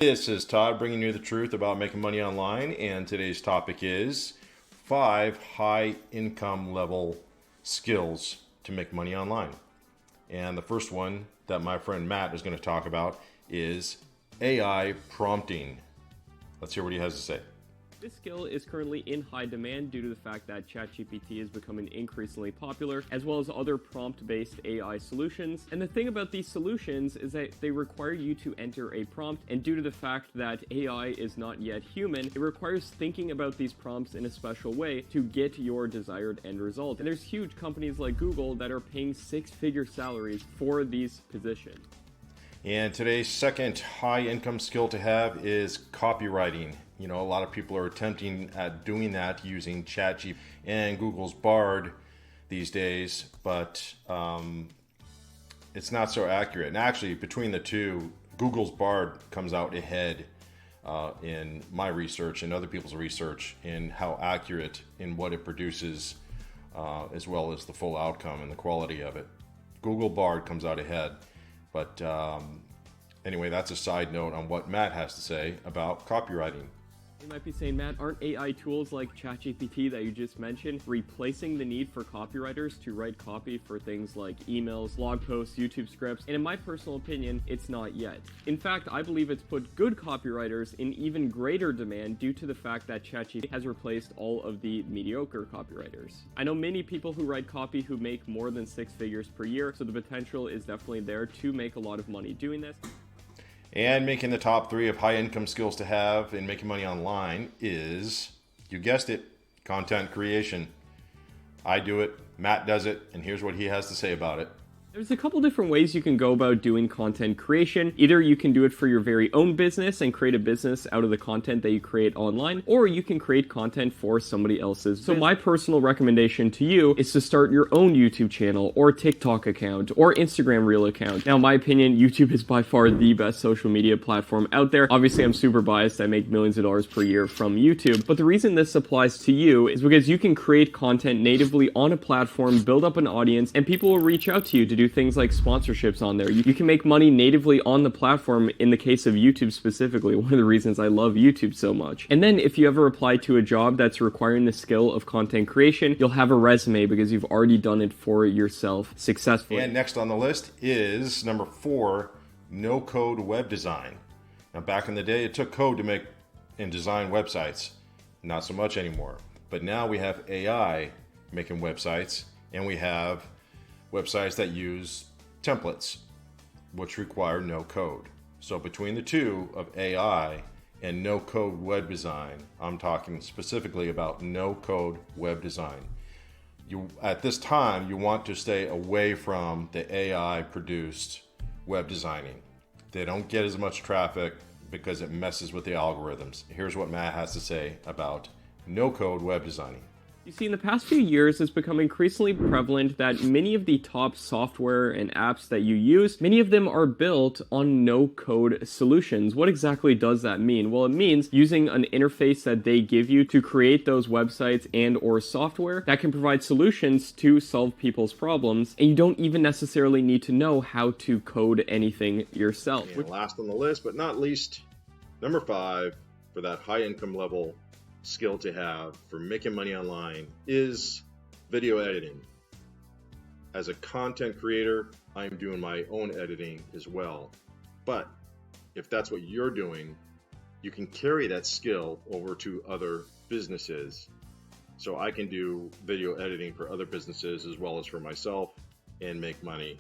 This is Todd bringing you the truth about making money online, and today's topic is 5 high income level skills to make money online. And the first one that my friend Matt is going to talk about is AI prompting. Let's hear what he has to say. This skill is currently in high demand due to the fact that ChatGPT is becoming increasingly popular, as well as other prompt-based AI solutions. And the thing about these solutions is that they require you to enter a prompt, and due to the fact that AI is not yet human, it requires thinking about these prompts in a special way to get your desired end result. And there's huge companies like Google that are paying 6-figure salaries for these positions. And today's second high income skill to have is copywriting. You know, a lot of people are attempting at doing that using ChatGPT and Google's Bard these days, but it's not so accurate. And actually, between the two, Google's Bard comes out ahead in my research and other people's research in how accurate in what it produces, as well as the full outcome and the quality of it. Google Bard comes out ahead. But anyway, that's a side note on what Matt has to say about copywriting. You might be saying, Matt, aren't AI tools like ChatGPT that you just mentioned replacing the need for copywriters to write copy for things like emails, blog posts, YouTube scripts? And in my personal opinion, it's not yet. In fact, I believe it's put good copywriters in even greater demand due to the fact that ChatGPT has replaced all of the mediocre copywriters. I know many people who write copy who make more than 6 figures per year, so the potential is definitely there to make a lot of money doing this. And making the top 3 of high income skills to have in making money online is, you guessed it, content creation. I do it, Matt does it, and here's what he has to say about it. There's a couple different ways you can go about doing content creation. Either you can do it for your very own business and create a business out of the content that you create online, or you can create content for somebody else's. So my personal recommendation to you is to start your own YouTube channel or TikTok account or Instagram Reel account. Now, in my opinion, YouTube is by far the best social media platform out there. Obviously, I'm super biased. I make millions of dollars per year from YouTube. But the reason this applies to you is because you can create content natively on a platform, build up an audience, and people will reach out to you to do things like sponsorships on there. You can make money natively on the platform in the case of YouTube specifically, one of the reasons I love YouTube so much. And then if you ever apply to a job that's requiring the skill of content creation, you'll have a resume because you've already done it for yourself successfully. And next on the list is number 4, no-code web design. Now, back in the day, it took code to make and design websites. Not so much anymore. But now we have AI making websites, and we have websites that use templates, which require no code. So between the two of AI and no code web design, I'm talking specifically about no code web design. At this time, you want to stay away from the AI produced web designing. They don't get as much traffic because it messes with the algorithms. Here's what Matt has to say about no code web designing. You see, in the past few years, it's become increasingly prevalent that many of the top software and apps that you use, many of them are built on no-code solutions. What exactly does that mean? Well, it means using an interface that they give you to create those websites and or software that can provide solutions to solve people's problems, and you don't even necessarily need to know how to code anything yourself. And last on the list, but not least, number 5 for that high income level skill to have for making money online is video editing. As a content creator, I'm doing my own editing as well. But if that's what you're doing, you can carry that skill over to other businesses. So I can do video editing for other businesses as well as for myself and make money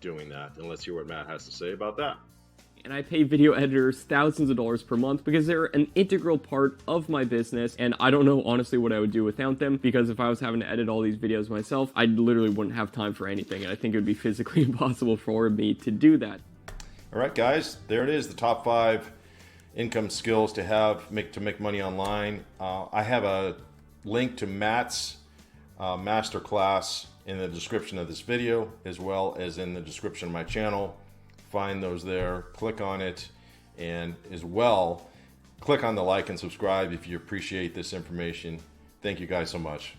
doing that. And let's hear what Matt has to say about that. And I pay video editors thousands of dollars per month because they're an integral part of my business, and I don't know honestly what I would do without them, because if I was having to edit all these videos myself, I literally wouldn't have time for anything, and I think it would be physically impossible for me to do that. All right, guys, there it is, the top 5 income skills to have to make money online. I have a link to Matt's masterclass in the description of this video, as well as in the description of my channel. Find those there, click on it, and as well, click on the like and subscribe if you appreciate this information. Thank you guys so much.